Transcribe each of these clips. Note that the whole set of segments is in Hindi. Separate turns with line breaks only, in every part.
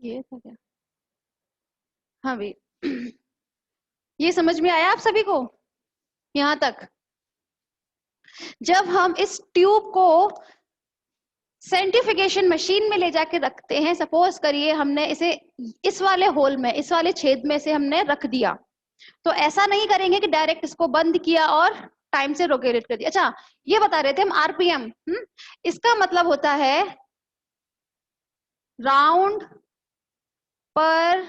ये था क्या? हाँ भाई। ये समझ में आया आप सभी को यहाँ तक? जब हम इस ट्यूब को सेंट्रीफिकेशन मशीन में ले जाके रखते हैं, सपोज करिए हमने इसे इस वाले होल में, इस वाले छेद में से हमने रख दिया, तो ऐसा नहीं करेंगे कि डायरेक्ट इसको बंद किया और टाइम से रोटेट कर दिया। अच्छा, ये बता रहे थे हम आरपीएम। इसका मतलब होता है राउंड पर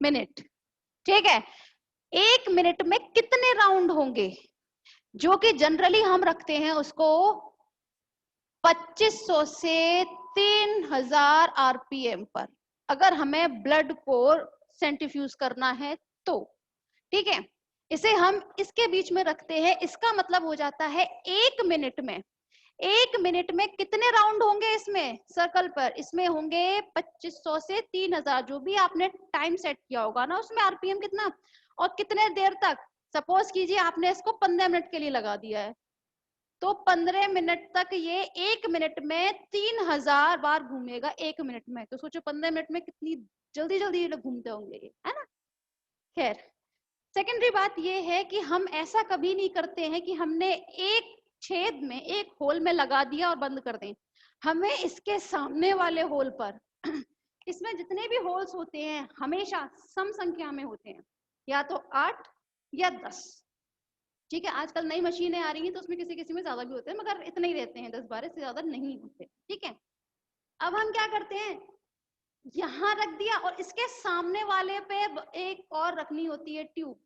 मिनट। ठीक है, 1 मिनट में कितने राउंड होंगे, जो कि जनरली हम रखते हैं उसको 2500 से 3000 आरपीएम पर, अगर हमें ब्लड को सेंट्रीफ्यूज करना है तो। ठीक है, इसे हम इसके बीच में रखते हैं। इसका मतलब हो जाता है 1 मिनट में, 1 मिनट में कितने राउंड होंगे इसमें सर्कल पर? इसमें होंगे 2500 से 3000, जो भी आपने टाइम सेट किया होगा ना उसमें आरपीएम कितना, और कितने देर तक। सपोज कीजिए आपने इसको 15 मिनट के लिए लगा दिया है, तो 15 मिनट तक ये 1 मिनट में 3000 बार घूमेगा 1 मिनट में। तो सोचो 15 मिनट में कितनी जल्दी जल्दी ये घूमते होंगे ये, है ना। खैर, सेकेंडरी बात ये है कि हम ऐसा कभी नहीं करते हैं कि हमने एक छेद में, एक होल में लगा दिया और बंद कर दें। हमें इसके सामने वाले होल पर इसमें जितने भी होल्स होते हैं हमेशा सम संख्या में होते हैं, या तो 8 या 10। ठीक है, आजकल नई मशीनें आ रही हैं तो उसमें किसी किसी में ज्यादा भी होते हैं, मगर इतने ही रहते हैं, 10-12 से ज्यादा नहीं होते। ठीक है, अब हम क्या करते हैं, यहाँ रख दिया और इसके सामने वाले पे एक और रखनी होती है ट्यूब।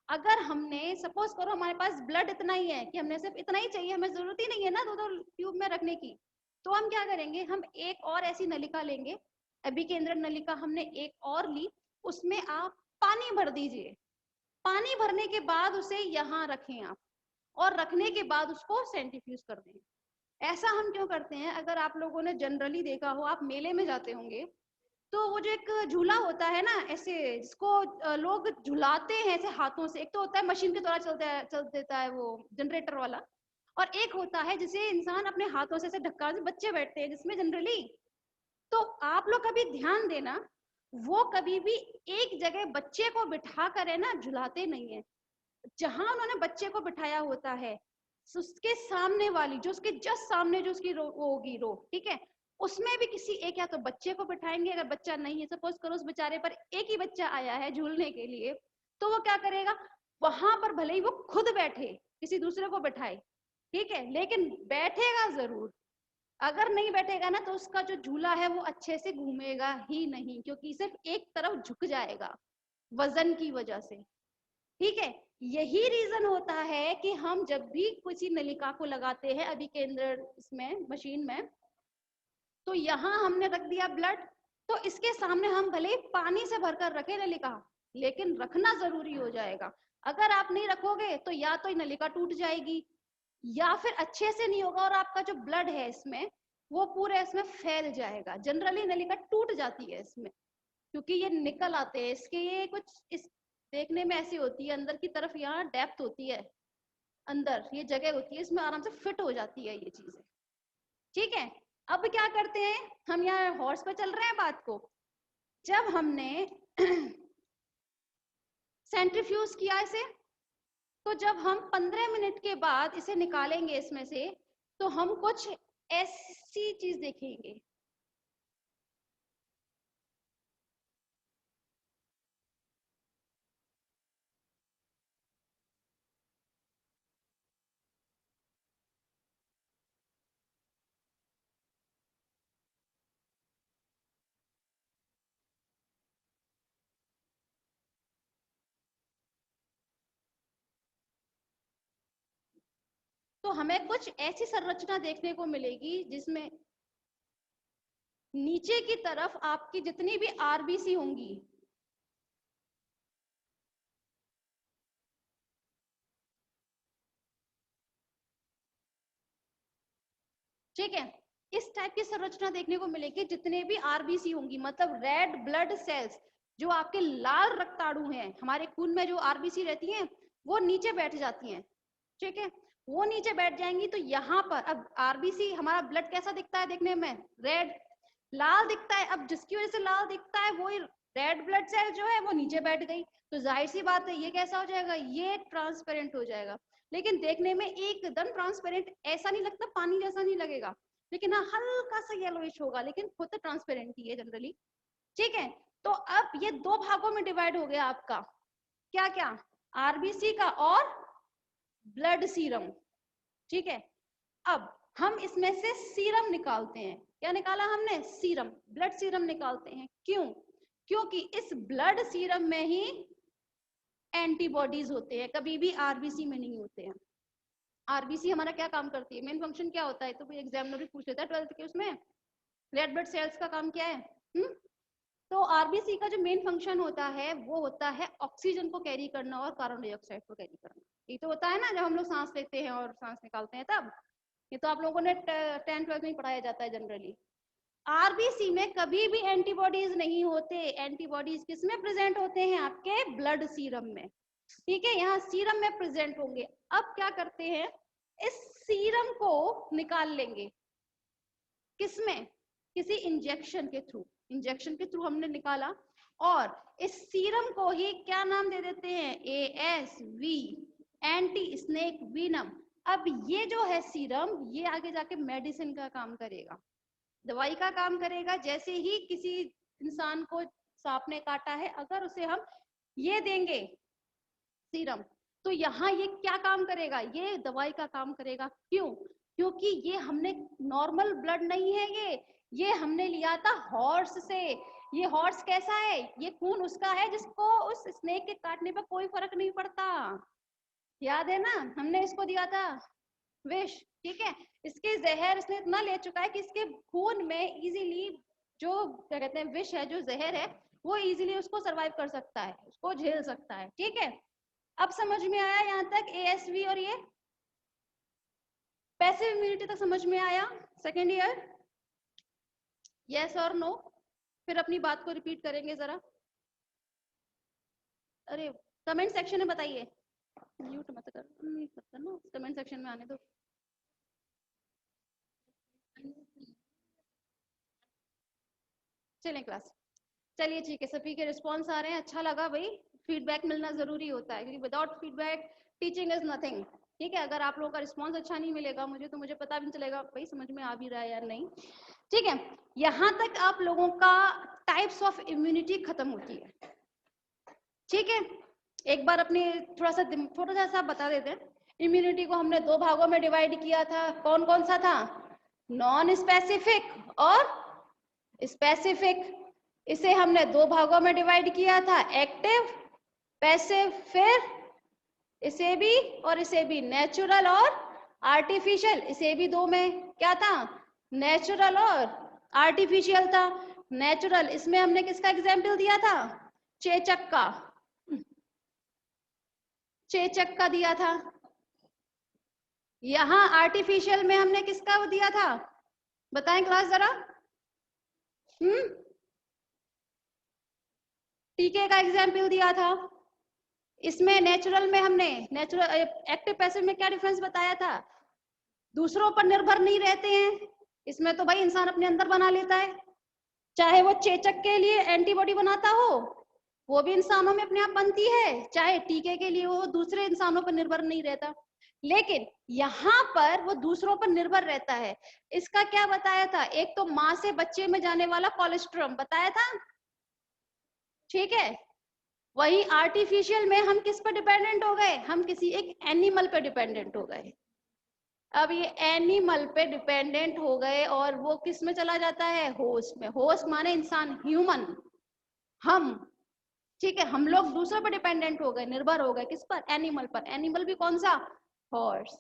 अगर हमने सपोज करो हमारे पास ब्लड इतना ही है कि हमने सिर्फ इतना ही चाहिए, हमें जरूरत ही नहीं है ना दो दो ट्यूब में रखने की, तो हम क्या करेंगे, हम एक और ऐसी नलिका लेंगे, अभिकेंद्र नलिका हमने एक और ली, उसमें आप पानी भर दीजिए। पानी भरने के बाद उसे यहाँ रखें आप, और रखने के बाद उसको सेंट्रीफ्यूज कर दें। ऐसा हम क्यों करते हैं, अगर आप लोगों ने जनरली देखा हो, आप मेले में जाते होंगे तो वो जो एक झूला होता है ना ऐसे, जिसको लोग झुलाते हैं ऐसे हाथों से, एक तो होता है मशीन के द्वारा चल देता है वो जनरेटर वाला, और एक होता है जिसे इंसान अपने हाथों से ऐसे धक्का, बच्चे बैठते हैं जिसमें जनरली। तो आप लोग कभी ध्यान देना, वो कभी भी एक जगह बच्चे को बिठा कर है ना झुलाते नहीं है। जहां उन्होंने बच्चे को बिठाया होता है उसके सामने वाली, जो उसके जस्ट सामने जो उसकी रो होगी रो, ठीक है, उसमें भी किसी एक या तो बच्चे को बिठाएंगे। अगर बच्चा नहीं है, सपोज करो उस बेचारे पर एक ही बच्चा आया है झूलने के लिए, तो वो क्या करेगा, वहां पर भले ही वो खुद बैठे, किसी दूसरे को बिठाए, ठीक है, लेकिन बैठेगा जरूर। अगर नहीं बैठेगा ना तो उसका जो झूला है वो अच्छे से घूमेगा ही नहीं, क्योंकि सिर्फ एक तरफ झुक जाएगा वजन की वजह से। ठीक है, यही रीजन होता है कि हम जब भी किसी नलिका को लगाते हैं अभिकेंद्र इसमें मशीन में, तो यहाँ हमने रख दिया ब्लड, तो इसके सामने हम भले पानी से भरकर रखे नलिका, लेकिन रखना जरूरी हो जाएगा। अगर आप नहीं रखोगे तो या तो नलिका टूट जाएगी, या फिर अच्छे से नहीं होगा और आपका जो ब्लड है इसमें वो पूरे इसमें फैल जाएगा। जनरली नलिका टूट जाती है इसमें, क्योंकि ये निकल आते हैं इसके, ये कुछ इस देखने में ऐसी होती है, अंदर की तरफ यहाँ डेप्थ होती है, अंदर ये जगह होती है, इसमें आराम से फिट हो जाती है ये चीजें। ठीक है, अब क्या करते हैं, हम यहाँ हॉर्स पे चल रहे हैं बात को। जब हमने सेंट्रीफ्यूज किया इसे, तो जब हम 15 मिनट के बाद इसे निकालेंगे इसमें से, तो हम कुछ ऐसी चीज देखेंगे। तो हमें कुछ ऐसी संरचना देखने को मिलेगी जिसमें नीचे की तरफ आपकी जितनी भी आरबीसी होंगी, ठीक है, इस टाइप की संरचना देखने को मिलेगी। जितने भी आरबीसी होंगी, मतलब रेड ब्लड सेल्स, जो आपके लाल रक्ताणु हैं, हमारे खून में जो आरबीसी रहती हैं वो नीचे बैठ जाती हैं। ठीक है, वो नीचे बैठ जाएंगी, तो यहाँ पर अब आरबीसी, हमारा ब्लड कैसा दिखता है देखने में, रेड, लाल दिखता है, अब जिसकी वजह से लाल दिखता है वो रेड ब्लड सेल जो है वो नीचे बैठ गई, तो जाहिर सी बात है ये कैसा हो जाएगा, ये ट्रांसपेरेंट हो जाएगा। लेकिन देखने में एकदम ट्रांसपेरेंट ऐसा नहीं लगता, पानी जैसा नहीं लगेगा, लेकिन हाँ हल्का सा येलोइश होगा, लेकिन खुद ट्रांसपेरेंट ही है जनरली। ठीक है, तो अब ये दो भागों में डिवाइड हो गया आपका, क्या क्या, आरबीसी का और ब्लड सीरम। ठीक है, अब हम इसमें से सीरम निकालते हैं, क्या निकाला हमने, सीरम, ब्लड सीरम निकालते हैं। क्यों, क्योंकि इस ब्लड सीरम में ही एंटीबॉडीज होते हैं, कभी भी आरबीसी में नहीं होते हैं। आरबीसी हमारा क्या काम करती है, मेन फंक्शन क्या होता है, तो एग्जामिनर भी पूछ लेता है 12th के उसमें, रेड ब्लड सेल्स का काम क्या है। तो आरबीसी का जो मेन फंक्शन होता है वो होता है ऑक्सीजन को कैरी करना और कार्बन डाइऑक्साइड को कैरी करना। ये तो होता है ना जब हम लोग सांस लेते हैं और सांस निकालते हैं तब, ये तो आप लोगों ने 10th-12th में पढ़ाया जाता है जनरली। आरबीसी में कभी भी एंटीबॉडीज नहीं होते, एंटीबॉडीज किसमें प्रेजेंट होते हैं, आपके ब्लड सीरम में। ठीक है, यहाँ सीरम में प्रेजेंट होंगे। अब क्या करते हैं, इस सीरम को निकाल लेंगे, किसमें, किसी इंजेक्शन के थ्रू, इंजेक्शन के थ्रू हमने निकाला, और इस सीरम को ही क्या नाम दे देते हैं, ASV, एंटी स्नेक वीनम। अब ये जो है सीरम, ये आगे जाके मेडिसिन का काम करेगा, दवाई का काम करेगा। जैसे ही किसी इंसान को सांप ने काटा है, अगर उसे हम ये देंगे सीरम, तो यहाँ ये क्या काम करेगा, ये दवाई का काम करेगा। क्यों, क्योंकि ये हमने नॉर्मल ब्लड नहीं है, ये हमने लिया था हॉर्स से। ये हॉर्स कैसा है, ये खून उसका है जिसको उस स्नेक के काटने पर कोई फर्क नहीं पड़ता, याद है ना, हमने इसको दिया था विष। ठीक है, इसके जहर इसने इतना ले चुका है कि इसके खून में इजीली जो क्या कहते हैं विष है, जो जहर है, वो इजीली उसको सरवाइव कर सकता है, उसको झेल सकता है। ठीक है, अब समझ में आया यहाँ तक ASV और ये पैसिव इम्यूनिटी तक समझ में आया, सेकेंड ईयर, यस और नो। फिर अपनी बात को रिपीट करेंगे जरा, अरे कमेंट सेक्शन में बताइए, म्यूट मत कर, नहीं करना, कमेंट सेक्शन में आने दो। चलें क्लास, चलिए ठीक है, सभी के रिस्पॉन्स आ रहे हैं, अच्छा लगा भाई, फीडबैक मिलना जरूरी होता है, क्योंकि without feedback teaching is nothing. ठीक है, अगर आप लोगों का रिस्पॉन्स अच्छा नहीं मिलेगा मुझे, तो मुझे पता भी नहीं चलेगा भाई समझ में आ भी रहा है या नहीं। ठीक है, यहाँ तक आप लोगों का टाइप्स ऑफ इम्यूनिटी खत्म होती है। ठीक है, एक बार अपने थोड़ा सा बता देते हैं। इम्यूनिटी को हमने दो भागों में डिवाइड किया था, कौन कौन सा था, नॉन स्पेसिफिक और स्पेसिफिक। इसे हमने दो भागों में डिवाइड किया था, एक्टिव, पैसिव, फिर इसे भी और इसे भी, नेचुरल और आर्टिफिशियल। इसे भी दो में क्या था, नेचुरल और आर्टिफिशियल था। नेचुरल, इसमें हमने किसका एग्जाम्पल दिया था, चेचक का, चेचक का दिया था। यहाँ आर्टिफिशियल में हमने किसका दिया था, बताएं क्लास जरा, टीके का एग्जाम्पल दिया था। इसमें नेचुरल में हमने, नेचुरल एक्टिव पैसिव में क्या डिफरेंस बताया था, दूसरों पर निर्भर नहीं रहते हैं। इसमें तो भाई इंसान अपने अंदर बना लेता है, चाहे वो चेचक के लिए एंटीबॉडी बनाता हो, वो भी इंसानों में अपने आप बनती है, चाहे टीके के लिए वो दूसरे इंसानों पर निर्भर नहीं रहता। लेकिन यहाँ पर वो दूसरों पर निर्भर रहता है। इसका क्या बताया था, एक तो माँ से बच्चे में जाने वाला कोलेस्ट्रॉम बताया था। ठीक है, वही आर्टिफिशियल में हम किस पर डिपेंडेंट हो गए, हम किसी एक एनिमल पे डिपेंडेंट हो गए। अब ये एनिमल पे डिपेंडेंट हो गए और वो किस में चला जाता है, होस्ट में। होस्ट माने इंसान, ह्यूमन, हम। ठीक है, हम लोग दूसरों पर डिपेंडेंट हो गए, निर्भर हो गए, किस पर, एनिमल पर। एनिमल भी कौन सा, हॉर्स।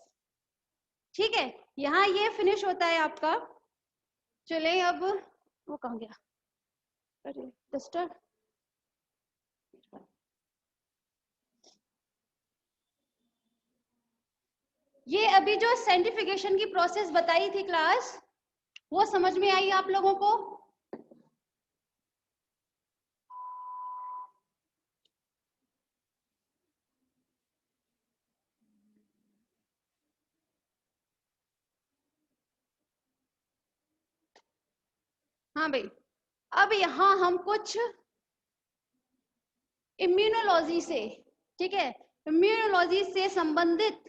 ठीक है, यहाँ ये फिनिश होता है आपका। चले अब, वो कहाँ गया, अरे डस्टर। ये अभी जो साइंटिफिकेशन की प्रोसेस बताई थी क्लास, वो समझ में आई आप लोगों को, हाँ भाई, अब यहाँ हम कुछ इम्यूनोलॉजी से, ठीक है, इम्यूनोलॉजी से संबंधित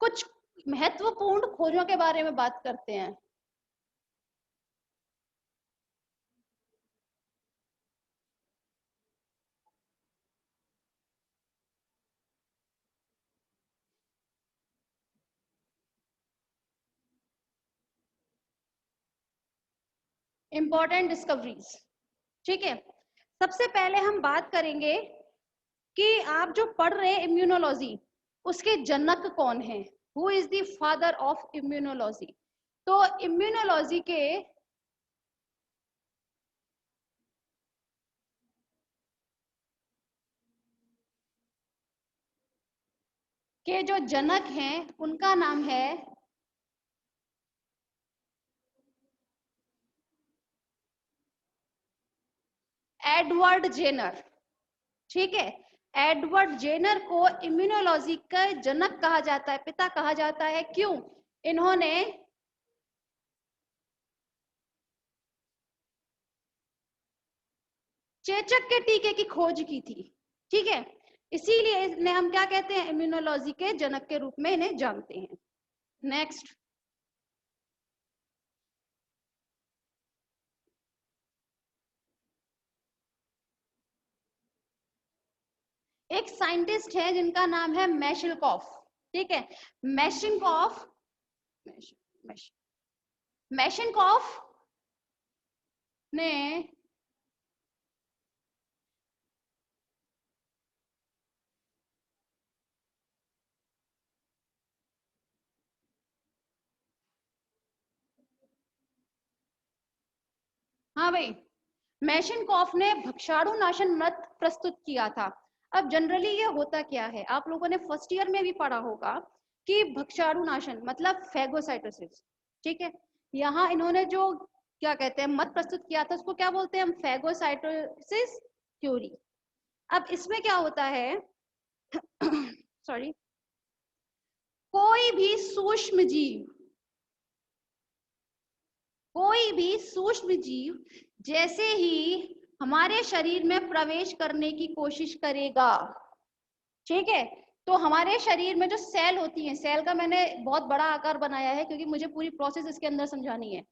कुछ महत्वपूर्ण खोजों के बारे में बात करते हैं। इंपॉर्टेंट डिस्कवरीज, ठीक है। सबसे पहले हम बात करेंगे कि आप जो पढ़ रहे हैं इम्यूनोलॉजी, उसके जनक कौन है, who is the father of immunology. तो इम्यूनोलॉजी के जो जनक हैं उनका नाम है एडवर्ड जेनर, ठीक है। एडवर्ड जेनर को इम्यूनोलॉजी का जनक कहा जाता है, पिता कहा जाता है। क्यों? इन्होंने चेचक के टीके की खोज की थी, ठीक है। इसीलिए इन्हें हम क्या कहते हैं, इम्यूनोलॉजी के जनक के रूप में इन्हें जानते हैं। नेक्स्ट, एक साइंटिस्ट है जिनका नाम है मैशेलकॉफ, ठीक है। मैशेलकॉफ मैशेलकॉफ ने हाँ भाई, मैशेलकॉफ ने भक्षाणु नाशन मत प्रस्तुत किया था। अब जनरली ये होता क्या है, आप लोगों ने फर्स्ट ईयर में भी पढ़ा होगा कि भक्षाणु नाशन मतलब फैगोसाइटोसिस, ठीक है। यहाँ इन्होंने जो क्या कहते हैं मत प्रस्तुत किया था, उसको क्या बोलते हैं हम, फैगोसाइटोसिस थ्योरी। अब इसमें क्या होता है सॉरी, कोई भी सूक्ष्म जीव, कोई भी सूक्ष्म जीव जैसे ही हमारे शरीर में प्रवेश करने की कोशिश करेगा, ठीक है, तो हमारे शरीर में जो सेल होती है, सेल का मैंने बहुत बड़ा आकार बनाया है क्योंकि मुझे पूरी प्रोसेस इसके अंदर समझानी है,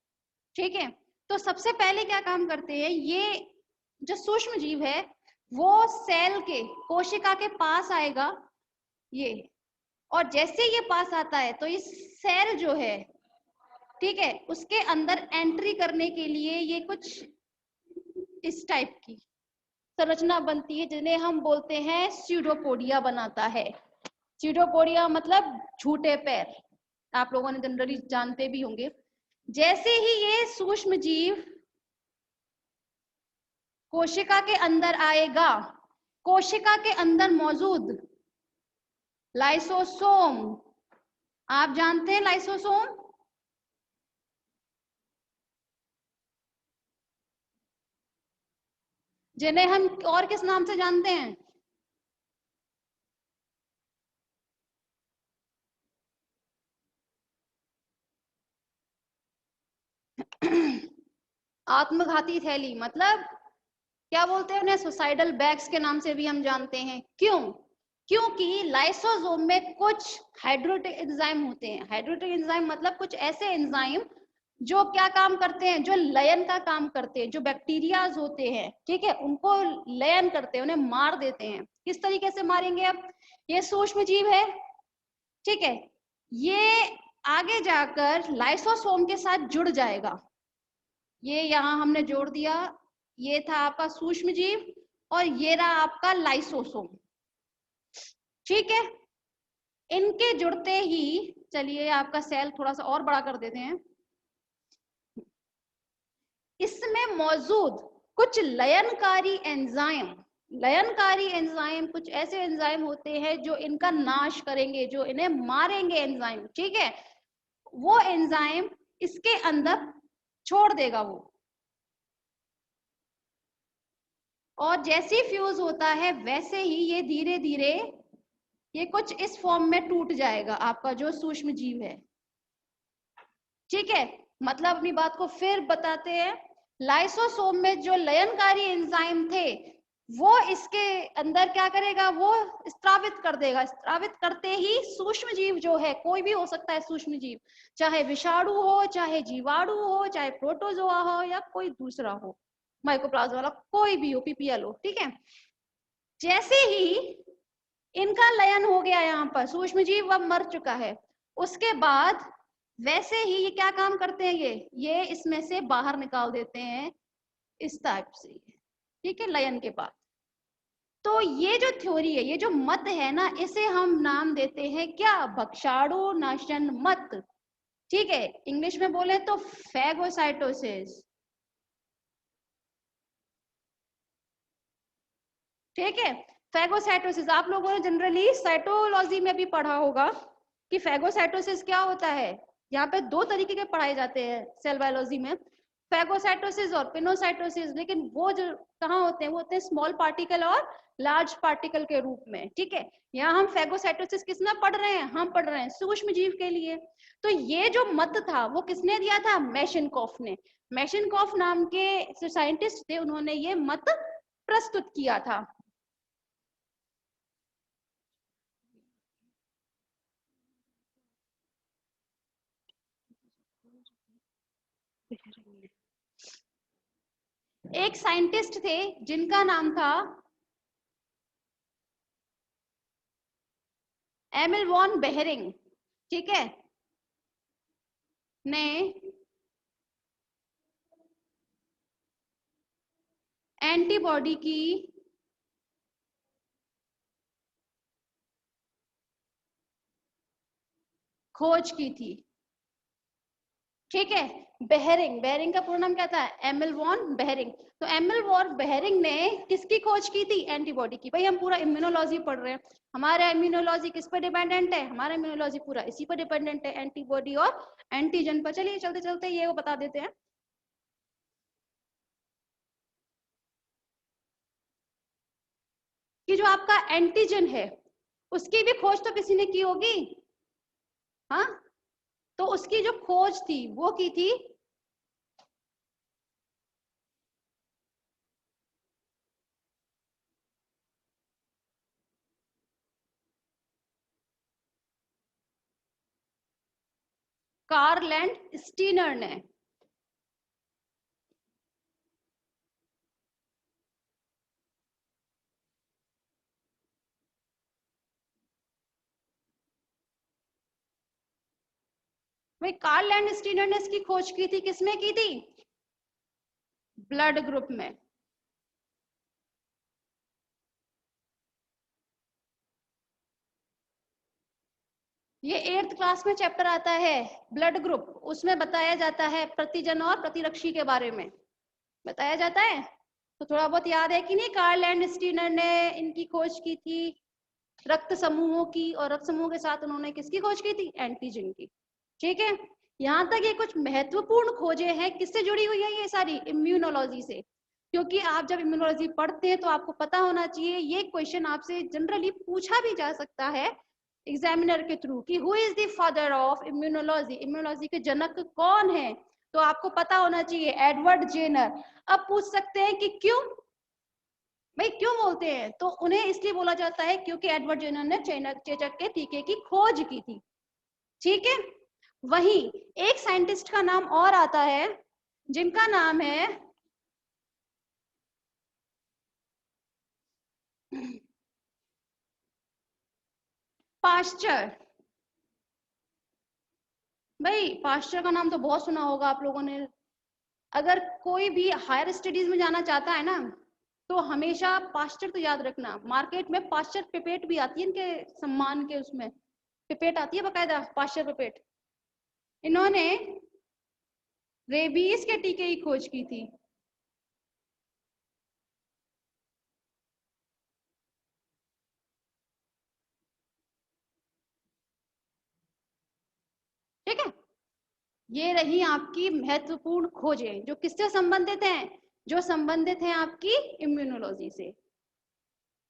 ठीक है। तो सबसे पहले क्या काम करते हैं, ये जो सूक्ष्म जीव है वो सेल के, कोशिका के पास आएगा ये, और जैसे ये पास आता है तो इस सेल जो है, ठीक है, उसके अंदर एंट्री करने के लिए ये कुछ इस टाइप की संरचना बनती है जिन्हें हम बोलते हैं स्यूडोपोडिया बनाता है। स्यूडोपोडिया मतलब झूठे पैर, आप लोगों ने जनरली जानते भी होंगे। जैसे ही ये सूक्ष्म जीव कोशिका के अंदर आएगा, कोशिका के अंदर मौजूद लाइसोसोम, आप जानते हैं लाइसोसोम, जिन्हें हम और किस नाम से जानते हैं, आत्मघाती थैली, मतलब क्या बोलते हैं उन्हें, सुसाइडल बैग्स के नाम से भी हम जानते हैं। क्यों? क्योंकि लाइसोसोम में कुछ हाइड्रोटिक एंजाइम होते हैं। हाइड्रोटिक एंजाइम मतलब कुछ ऐसे एंजाइम जो क्या काम करते हैं, जो लयन का काम करते हैं, जो बैक्टीरियाज होते हैं, ठीक है, उनको लयन करते हैं, उन्हें मार देते हैं। किस तरीके से मारेंगे? अब ये सूक्ष्म जीव है, ठीक है, ये आगे जाकर लाइसोसोम के साथ जुड़ जाएगा। ये यहाँ हमने जोड़ दिया, ये था आपका सूक्ष्म जीव और ये रहा आपका लाइसोसोम, ठीक है। इनके जुड़ते ही, चलिए आपका सेल थोड़ा सा और बड़ा कर देते हैं, इसमें मौजूद कुछ लयनकारी एंजाइम, लयनकारी एंजाइम कुछ ऐसे एंजाइम होते हैं जो इनका नाश करेंगे, जो इन्हें मारेंगे एंजाइम, ठीक है, वो एंजाइम इसके अंदर छोड़ देगा वो, और जैसे ही फ्यूज होता है वैसे ही ये धीरे धीरे ये कुछ इस फॉर्म में टूट जाएगा, आपका जो सूक्ष्म जीव है, ठीक है। मतलब अपनी बात को फिर बताते हैं, लाइसोसोम में जो लयनकारी एंजाइम थे वो इसके अंदर क्या करेगा, वो स्त्रावित कर देगा। स्त्रावित करते ही सूक्ष्म जीव जो है, कोई भी हो सकता है सूक्ष्म जीव, चाहे विषाणु हो, चाहे जीवाणु हो, चाहे प्रोटोजोआ हो, या कोई दूसरा हो, माइकोप्लाज्मा वाला कोई भी हो, पीपीएल हो, ठीक है। जैसे ही इनका लयन हो गया, यहाँ पर सूक्ष्म जीव अब मर चुका है, उसके बाद वैसे ही ये क्या काम करते हैं, ये इसमें से बाहर निकाल देते हैं इस टाइप से, ठीक है, लयन के बाद। तो ये जो थ्योरी है, ये जो मत है ना, इसे हम नाम देते हैं क्या, भक्षाणु नाशन मत, ठीक है। इंग्लिश में बोले तो फैगोसाइटोसिस, ठीक है। फैगोसाइटोसिस आप लोगों ने जनरली साइटोलॉजी में भी पढ़ा होगा कि फैगोसाइटोसिस क्या होता है। यहाँ पे दो तरीके के पढ़ाए जाते हैं सेल बायोलॉजी में, फैगोसाइटोसिस और पिनोसाइटोसिस, लेकिन वो जो कहाँ होते हैं, वो होते हैं स्मॉल पार्टिकल और लार्ज पार्टिकल के रूप में, ठीक है। यहाँ हम फैगोसाइटोसिस किसमें पढ़ रहे हैं, हम पढ़ रहे हैं सूक्ष्म जीव के लिए। तो ये जो मत था वो किसने दिया था, मेशेनकॉफ ने। मेशेनकॉफ नाम के साइंटिस्ट थे, उन्होंने ये मत प्रस्तुत किया था। एक साइंटिस्ट थे जिनका नाम था एमिल वॉन बेहरिंग, ठीक है, ने एंटीबॉडी की खोज की थी, ठीक है। बेहरिंग, बेहरिंग का पूरा नाम क्या था, एमिल वॉन बेहरिंग। तो एमिल वॉन बेहरिंग ने किसकी खोज की थी, एंटीबॉडी की। भाई हम पूरा इम्यूनोलॉजी पढ़ रहे हैं, हमारा इम्यूनोलॉजी किस पर डिपेंडेंट है, हमारा इम्यूनोलॉजी पूरा इसी पर डिपेंडेंट है, एंटीबॉडी और एंटीजन पर। चलिए चलते चलते ये वो बता देते हैं कि जो आपका एंटीजन है उसकी भी खोज तो किसी ने की होगी, हाँ। तो उसकी जो खोज थी वो की थी कार्ल एंड स्टीनर ने। भाई कार्ल एंड स्टीनर ने इसकी खोज की थी, किसमें की थी, ब्लड ग्रुप में। ये 8th क्लास में चैप्टर आता है ब्लड ग्रुप, उसमें बताया जाता है प्रतिजन और प्रतिरक्षी के बारे में बताया जाता है। तो थोड़ा बहुत याद है कि नहीं, कार्ल एंड स्टीनर ने इनकी खोज की थी रक्त समूहों की, और रक्त समूह के साथ उन्होंने किसकी खोज की थी, एंटीजन की, ठीक है। यहाँ तक ये कुछ महत्वपूर्ण खोजें हैं, किससे जुड़ी हुई है ये सारी, इम्यूनोलॉजी से। क्योंकि आप जब इम्यूनोलॉजी पढ़ते हैं तो आपको पता होना चाहिए, ये क्वेश्चन आपसे जनरली पूछा भी जा सकता है एग्जामिनर के थ्रू कि who is the father of immunology, immunology के जनक कौन है। तो आपको पता होना चाहिए एडवर्ड जेनर। अब पूछ सकते हैं कि क्यों, भाई क्यों बोलते हैं, तो उन्हें इसलिए बोला जाता है क्योंकि एडवर्ड जेनर ने चेचक के टीके की खोज की थी, ठीक है। वहीं एक साइंटिस्ट का नाम और आता है जिनका नाम है पाश्चर। भाई पाश्चर का नाम तो बहुत सुना होगा आप लोगों ने। अगर कोई भी हायर स्टडीज में जाना चाहता है ना, तो हमेशा पाश्चर तो याद रखना। मार्केट में पाश्चर पिपेट भी आती है इनके सम्मान के, उसमें पिपेट आती है बकायदा, पाश्चर पिपेट। इन्होंने रेबीज के टीके की खोज की थी, ठीक है। ये रही आपकी महत्वपूर्ण खोजें जो किससे संबंधित हैं, जो संबंधित हैं आपकी इम्यूनोलॉजी से।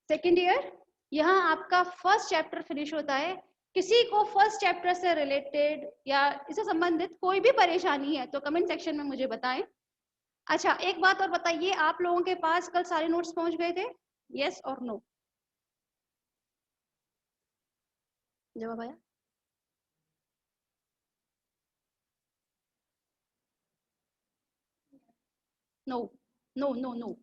सेकेंड ईयर, यहाँ आपका फर्स्ट चैप्टर फिनिश होता है। किसी को फर्स्ट चैप्टर से रिलेटेड या इससे संबंधित कोई भी परेशानी है तो कमेंट सेक्शन में मुझे बताएं। अच्छा एक बात और बताइए, आप लोगों के पास कल सारे नोट्स पहुंच गए थे? यस और नो? जवाब आया? No no no no.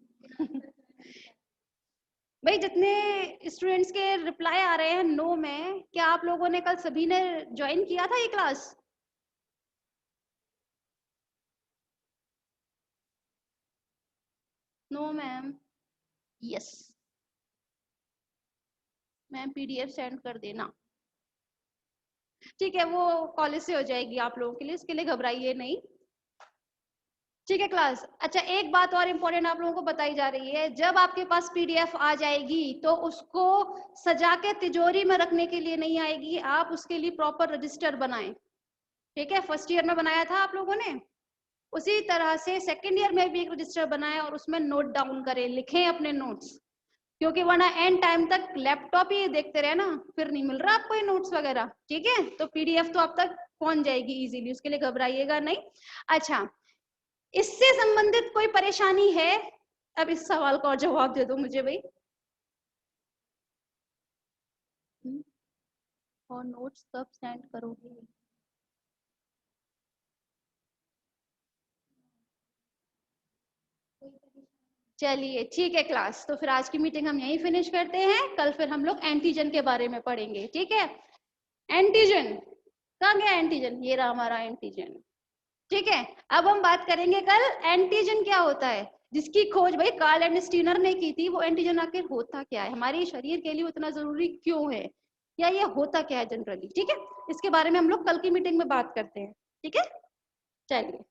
भाई जितने स्टूडेंट्स के रिप्लाई आ रहे हैं नो में, क्या आप लोगों ने कल सभी ने ज्वाइन किया था ये class? No ma'am. Yes ma'am, PDF send कर देना। ठीक है, वो कॉलेज से हो जाएगी आप लोगों के लिए, इसके लिए घबराइए नहीं। ठीक है क्लास। अच्छा एक बात और इम्पोर्टेंट आप लोगों को बताई जा रही है, जब आपके पास पीडीएफ आ जाएगी तो उसको सजा के तिजोरी में रखने के लिए नहीं आएगी, आप उसके लिए प्रॉपर रजिस्टर बनाएं। ठीक है, फर्स्ट ईयर में बनाया था आप लोगों ने, उसी तरह से सेकंड ईयर में भी एक रजिस्टर बनाएं और उसमें नोट डाउन करें, लिखें अपने नोट्स, क्योंकि वरना एंड टाइम तक लैपटॉप ही देखते रहे ना, फिर नहीं मिल रहा आपको ये नोट्स वगैरह। ठीक है, तो पीडीएफ तो आप तक पहुंच जाएगी इजीली, उसके लिए घबराइएगा नहीं। अच्छा, इससे संबंधित कोई परेशानी है? अब इस सवाल का और जवाब दे दो मुझे भाई। और नोट्स कब सेंड करोगे? चलिए ठीक है क्लास, तो फिर आज की मीटिंग हम यहीं फिनिश करते हैं, कल फिर हम लोग एंटीजन के बारे में पढ़ेंगे। ठीक है, एंटीजन कहाँ गया? एंटीजन ये रहा हमारा एंटीजन। ठीक है, अब हम बात करेंगे कल एंटीजन क्या होता है, जिसकी खोज भाई कार्ल एंड स्टीनर ने की थी। वो एंटीजन आखिर होता क्या है, हमारे शरीर के लिए उतना जरूरी क्यों है, या ये होता क्या है जनरली। ठीक है, इसके बारे में हम लोग कल की मीटिंग में बात करते हैं। ठीक है, चलिए।